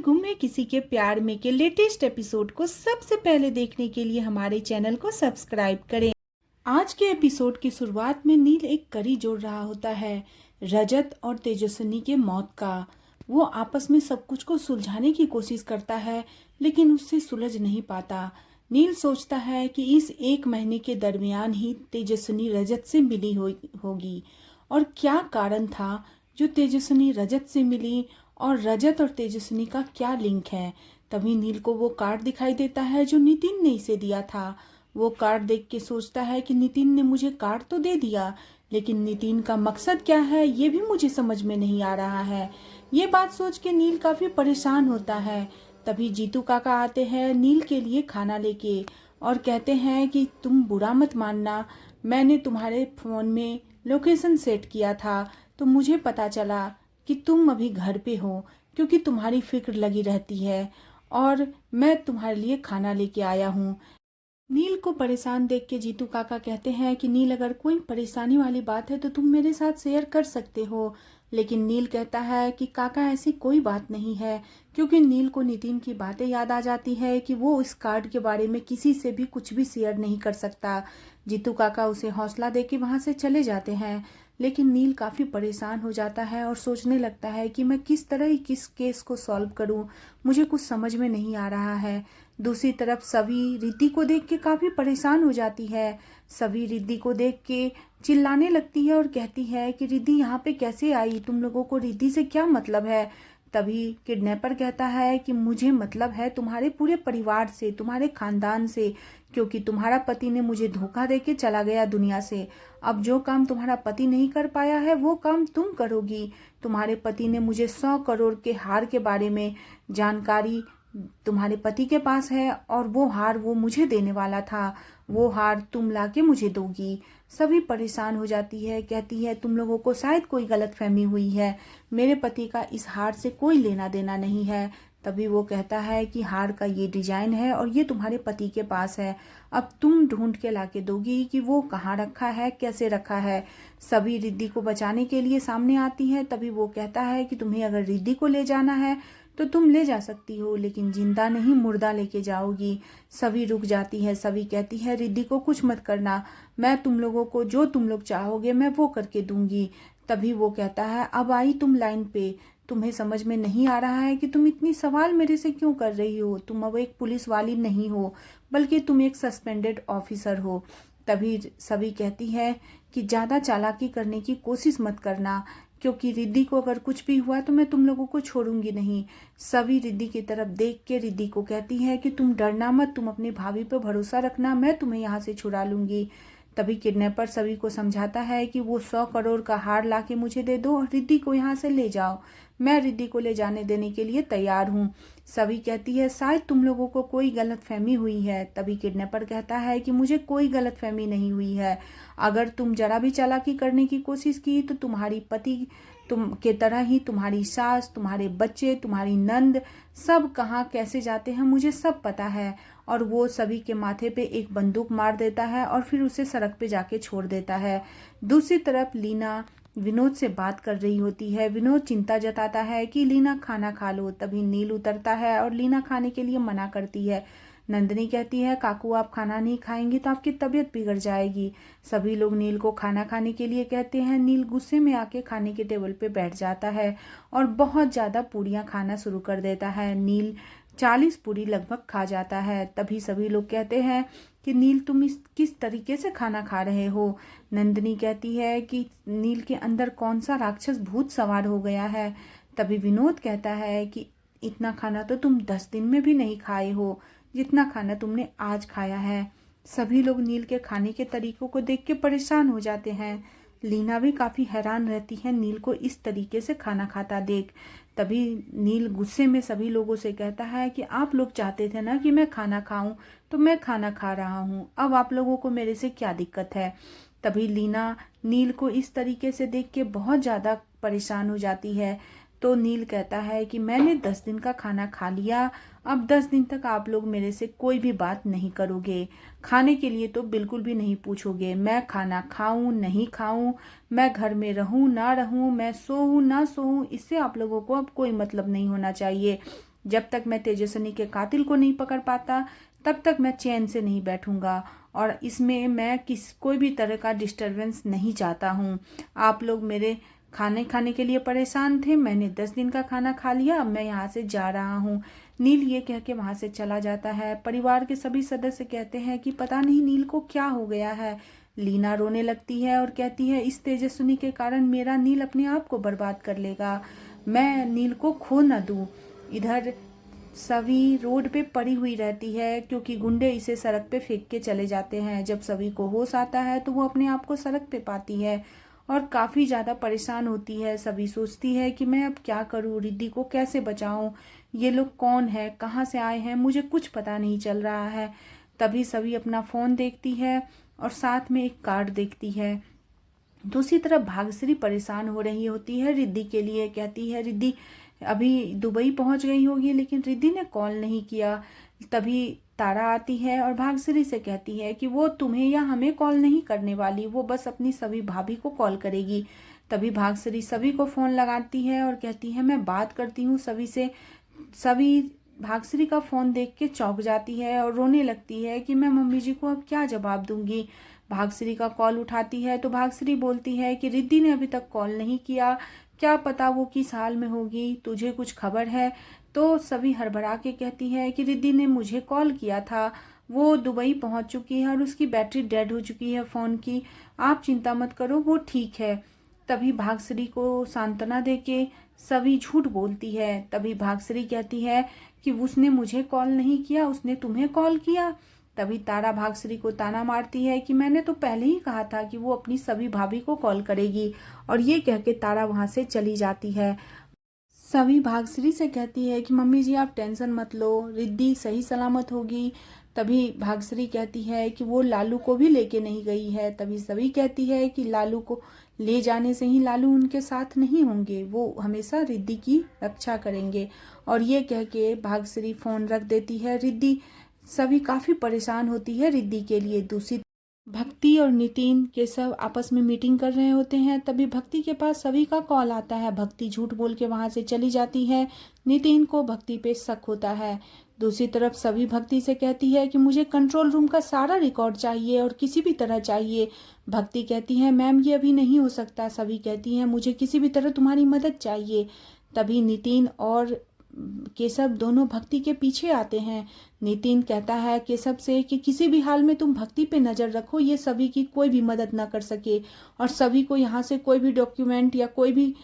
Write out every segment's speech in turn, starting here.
नील गुम किसी के प्यार में के लेटेस्ट एपिसोड को सबसे पहले देखने के लिए हमारे चैनल को सब्सक्राइब करें। आज के एपिसोड की शुरुआत में नील एक कड़ी जोड़ रहा होता है रजत और तेजस्विनी के मौत का। वो आपस में सब कुछ को सुलझाने की कोशिश करता है लेकिन उससे सुलझ नहीं पाता। नील सोचता है कि इस एक महीने के दरमियान ही तेजस्विनी रजत से मिली होगी और क्या कारण था जो तेजस्विनी रजत से मिली और रजत और तेजस्विनी का क्या लिंक है। तभी नील को वो कार्ड दिखाई देता है जो नितिन ने इसे दिया था। वो कार्ड देख के सोचता है कि नितिन ने मुझे कार्ड तो दे दिया लेकिन नितिन का मकसद क्या है ये भी मुझे समझ में नहीं आ रहा है। ये बात सोच के नील काफी परेशान होता है। तभी जीतू काका आते हैं नील के लिए खाना लेके और कहते हैं कि तुम बुरा मत मानना, मैंने तुम्हारे फोन में लोकेशन सेट किया था तो मुझे पता चला कि तुम अभी घर पे हो क्योंकि तुम्हारी फिक्र लगी रहती है और मैं तुम्हारे लिए खाना लेके आया हूँ। नील को परेशान देख के जीतू काका कहते हैं कि नील अगर कोई परेशानी वाली बात है तो तुम मेरे साथ शेयर कर सकते हो। लेकिन नील कहता है कि काका ऐसी कोई बात नहीं है क्योंकि नील को नितिन की बातें याद आ जाती है कि वो इस कार्ड के बारे में किसी से भी कुछ भी शेयर नहीं कर सकता। जीतू काका उसे हौसला दे के वहां से चले जाते हैं लेकिन नील काफी परेशान हो जाता है और सोचने लगता है कि मैं किस तरह किस केस को सॉल्व करूं, मुझे कुछ समझ में नहीं आ रहा है। दूसरी तरफ सभी रिद्धि को देख के काफी परेशान हो जाती है। सभी रिद्धि को देख के चिल्लाने लगती है और कहती है कि रिद्धि यहाँ पे कैसे आई, तुम लोगों को रिद्धि से क्या मतलब है। तभी किडनैपर कहता है कि मुझे मतलब है तुम्हारे पूरे परिवार से, तुम्हारे खानदान से, क्योंकि तुम्हारा पति ने मुझे धोखा देके चला गया दुनिया से। अब जो काम तुम्हारा पति नहीं कर पाया है वो काम तुम करोगी। तुम्हारे पति ने मुझे 100 करोड़ के हार के बारे में जानकारी तुम्हारे पति के पास है और वो हार वो मुझे देने वाला था, वो हार तुम लाके मुझे दोगी। सभी परेशान हो जाती है, कहती है तुम लोगों को शायद कोई गलतफहमी हुई है, मेरे पति का इस हार से कोई लेना देना नहीं है। तभी वो कहता है कि हार का ये डिजाइन है और ये तुम्हारे पति के पास है, अब तुम ढूंढ के लाके दोगी कि वो कहाँ रखा है, कैसे रखा है। सभी रिद्धि को बचाने के लिए सामने आती है। तभी वो कहता है कि तुम्हें अगर रिद्धि को ले जाना है तो तुम ले जा सकती हो लेकिन जिंदा नहीं मुर्दा लेके जाओगी। सभी रुक जाती है। सभी कहती है रिद्धि को कुछ मत करना, मैं तुम लोगों को जो तुम लोग चाहोगे मैं वो करके दूंगी। तभी वो कहता है अब आई तुम लाइन पे, तुम्हें समझ में नहीं आ रहा है कि तुम इतनी सवाल मेरे से क्यों कर रही हो। तुम अब एक पुलिस वाली नहीं हो बल्कि तुम एक सस्पेंडेड ऑफिसर हो। तभी सभी कहती है कि ज्यादा चालाकी करने की कोशिश मत करना क्योंकि रिद्धि को अगर कुछ भी हुआ तो मैं तुम लोगों को छोड़ूंगी नहीं। सभी रिद्धि की तरफ देख के रिद्धि को कहती है कि तुम डरना मत, तुम अपनी भाभी पर भरोसा रखना, मैं तुम्हें यहाँ से छुड़ा लूंगी। तभी किडनैपर सभी को समझाता है कि वो 100 करोड़ का हार लाके मुझे दे दो और रिद्धि को यहाँ से ले जाओ, मैं रिद्धि को ले जाने देने के लिए तैयार हूँ। सभी कहती है शायद तुम लोगों को कोई गलतफहमी हुई है। तभी किडनैपर कहता है कि मुझे कोई गलतफहमी नहीं हुई है, अगर तुम जरा भी चालाकी करने की कोशिश की तो तुम्हारी पति तुम के तरह ही तुम्हारी सास, तुम्हारे बच्चे, तुम्हारी नंद सब कहाँ कैसे जाते हैं मुझे सब पता है। और वो सभी के माथे पे एक बंदूक मार देता है और फिर उसे सड़क पे जाके छोड़ देता है। दूसरी तरफ लीना विनोद से बात कर रही होती है। विनोद चिंता जताता है कि लीना खाना खा लो। तभी नील उतरता है और लीना खाने के लिए मना करती है। नंदिनी कहती है काकू आप खाना नहीं खाएंगी तो आपकी तबीयत बिगड़ जाएगी। सभी लोग नील को खाना खाने के लिए कहते हैं। नील गुस्से में आके खाने के टेबल पे बैठ जाता है और बहुत ज़्यादा पूड़ियाँ खाना शुरू कर देता है। नील 40 पूड़ी लगभग खा जाता है। तभी सभी लोग कहते हैं कि नील तुम इस किस तरीके से खाना खा रहे हो। नंदिनी कहती है कि नील के अंदर कौन सा राक्षस भूत सवार हो गया है। तभी विनोद कहता है कि इतना खाना तो तुम 10 दिन में भी नहीं खाए हो जितना खाना तुमने आज खाया है। सभी लोग नील के खाने के तरीकों को देख के परेशान हो जाते हैं। लीना भी काफी हैरान रहती है नील को इस तरीके से खाना खाता देख। तभी नील गुस्से में सभी लोगों से कहता है कि आप लोग चाहते थे ना कि मैं खाना खाऊं तो मैं खाना खा रहा हूं, अब आप लोगों को मेरे से क्या दिक्कत है। तभी लीना नील को इस तरीके से देख के बहुत ज्यादा परेशान हो जाती है। तो नील कहता है कि मैंने 10 दिन का खाना खा लिया, अब 10 दिन तक आप लोग मेरे से कोई भी बात नहीं करोगे, खाने के लिए तो बिल्कुल भी नहीं पूछोगे। मैं खाना खाऊं नहीं खाऊं, मैं घर में रहूं ना रहूं, मैं सोऊं ना सोऊं, इससे आप लोगों को अब कोई मतलब नहीं होना चाहिए। जब तक मैं तेजस्विनी के कातिल को नहीं पकड़ पाता तब तक मैं चैन से नहीं बैठूंगा, और इसमें मैं कोई भी तरह का डिस्टरबेंस नहीं चाहता हूँ। आप लोग मेरे खाने के लिए परेशान थे, मैंने 10 दिन का खाना खा लिया, अब मैं यहाँ से जा रहा हूँ। नील ये कह के वहाँ से चला जाता है। परिवार के सभी सदस्य कहते हैं कि पता नहीं नील को क्या हो गया है। लीना रोने लगती है और कहती है, इस तेजस्विनी के कारण मेरा नील अपने आप को बर्बाद कर लेगा, मैं नील को खो न दूँ। इधर सभी रोड पे पड़ी हुई रहती है क्योंकि गुंडे इसे सड़क पे फेंक के चले जाते हैं। जब सभी को होश आता है तो वो अपने आप को सड़क पे पाती है और काफ़ी ज़्यादा परेशान होती है। सभी सोचती है कि मैं अब क्या करूँ, रिद्धि को कैसे बचाऊँ, ये लोग कौन है, कहाँ से आए हैं, मुझे कुछ पता नहीं चल रहा है। तभी सभी अपना फ़ोन देखती है और साथ में एक कार्ड देखती है। दूसरी तरफ भाग्यश्री परेशान हो रही होती है रिद्धि के लिए। कहती है रिद्धि अभी दुबई पहुंच गई होगी, लेकिन रिद्धि ने कॉल नहीं किया। तभी तारा आती है और भाग्यश्री से कहती है कि वो तुम्हें या हमें कॉल नहीं करने वाली, वो बस अपनी सभी भाभी को कॉल करेगी। तभी भाग्यश्री सभी को फ़ोन लगाती है और कहती है मैं बात करती हूँ सभी से। सभी भाग्यश्री का फ़ोन देख के चौंक जाती है और रोने लगती है कि मैं मम्मी जी को अब क्या जवाब दूंगी। भाग्यश्री का कॉल उठाती है तो भाग्यश्री बोलती है कि रिद्धि ने अभी तक कॉल नहीं किया, क्या पता वो किस हाल में होगी, तुझे कुछ खबर है। तो सभी हड़बड़ा के कहती है कि रिद्धि ने मुझे कॉल किया था, वो दुबई पहुंच चुकी है और उसकी बैटरी डेड हो चुकी है फ़ोन की, आप चिंता मत करो, वो ठीक है। तभी भाग्यश्री को सांत्वना देके सभी झूठ बोलती है। तभी भाग्यश्री कहती है कि उसने मुझे कॉल नहीं किया, उसने तुम्हें कॉल किया। तभी तारा भाग्यश्री को ताना मारती है कि मैंने तो पहले ही कहा था कि वो अपनी सभी भाभी को कॉल करेगी, और ये कह के तारा वहाँ से चली जाती है। सभी भाग्यश्री से कहती है कि मम्मी जी आप टेंशन मत लो, रिद्धि सही सलामत होगी। तभी भाग्यश्री कहती है कि वो लालू को भी लेके नहीं गई है। तभी सभी कहती है कि लालू को ले जाने से ही लालू उनके साथ नहीं होंगे, वो हमेशा रिद्धि की रक्षा करेंगे। और ये कह के भाग्यश्री फ़ोन रख देती है। रिद्धि सभी काफ़ी परेशान होती है रिद्धि के लिए। दूसरी भक्ति और नितिन के सब आपस में मीटिंग कर रहे होते हैं। तभी भक्ति के पास सभी का कॉल आता है। भक्ति झूठ बोल के वहां से चली जाती है। नितिन को भक्ति पे शक होता है। दूसरी तरफ सभी भक्ति से कहती है कि मुझे कंट्रोल रूम का सारा रिकॉर्ड चाहिए और किसी भी तरह चाहिए। भक्ति कहती है मैम ये अभी नहीं हो सकता। सभी कहती हैं मुझे किसी भी तरह तुम्हारी मदद चाहिए। तभी नितिन और केशव दोनों भक्ति के पीछे आते हैं। नितिन कहता है केशव से कि किसी भी हाल में तुम भक्ति पे नज़र रखो, ये सभी की कोई भी मदद ना कर सके और सभी को यहाँ से कोई भी डॉक्यूमेंट या कोई भी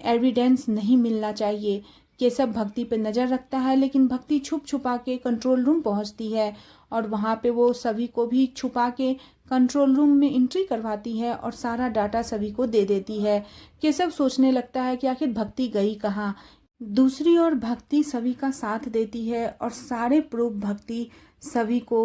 एविडेंस नहीं मिलना चाहिए। केशव भक्ति पे नज़र रखता है, लेकिन भक्ति छुप छुपा के कंट्रोल रूम पहुँचती है और वहाँ पे वो सभी को भी छुपा के कंट्रोल रूम में एंट्री करवाती है और सारा डाटा सभी को दे देती है। केशव सोचने लगता है कि आखिर भक्ति गई कहाँ। दूसरी ओर भक्ति सभी का साथ देती है और सारे प्रूफ भक्ति सभी को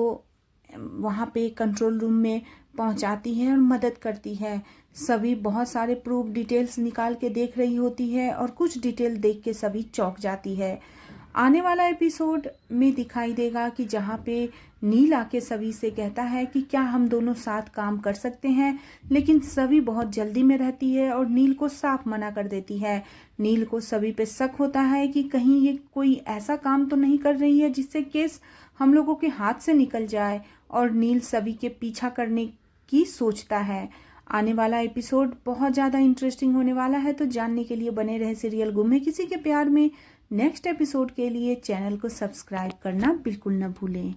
वहाँ पे कंट्रोल रूम में पहुँचाती है और मदद करती है। सभी बहुत सारे प्रूफ डिटेल्स निकाल के देख रही होती है और कुछ डिटेल देख के सभी चौंक जाती है। आने वाला एपिसोड में दिखाई देगा कि जहाँ पे नील आके सभी से कहता है कि क्या हम दोनों साथ काम कर सकते हैं, लेकिन सभी बहुत जल्दी में रहती है और नील को साफ मना कर देती है। नील को सभी पे शक होता है कि कहीं ये कोई ऐसा काम तो नहीं कर रही है जिससे केस हम लोगों के हाथ से निकल जाए, और नील सभी के पीछा करने की सोचता है। आने वाला एपिसोड बहुत ज़्यादा इंटरेस्टिंग होने वाला है, तो जानने के लिए बने रहे सीरियल गुम है किसी के प्यार में। नेक्स्ट एपिसोड के लिए चैनल को सब्सक्राइब करना बिल्कुल न भूलें।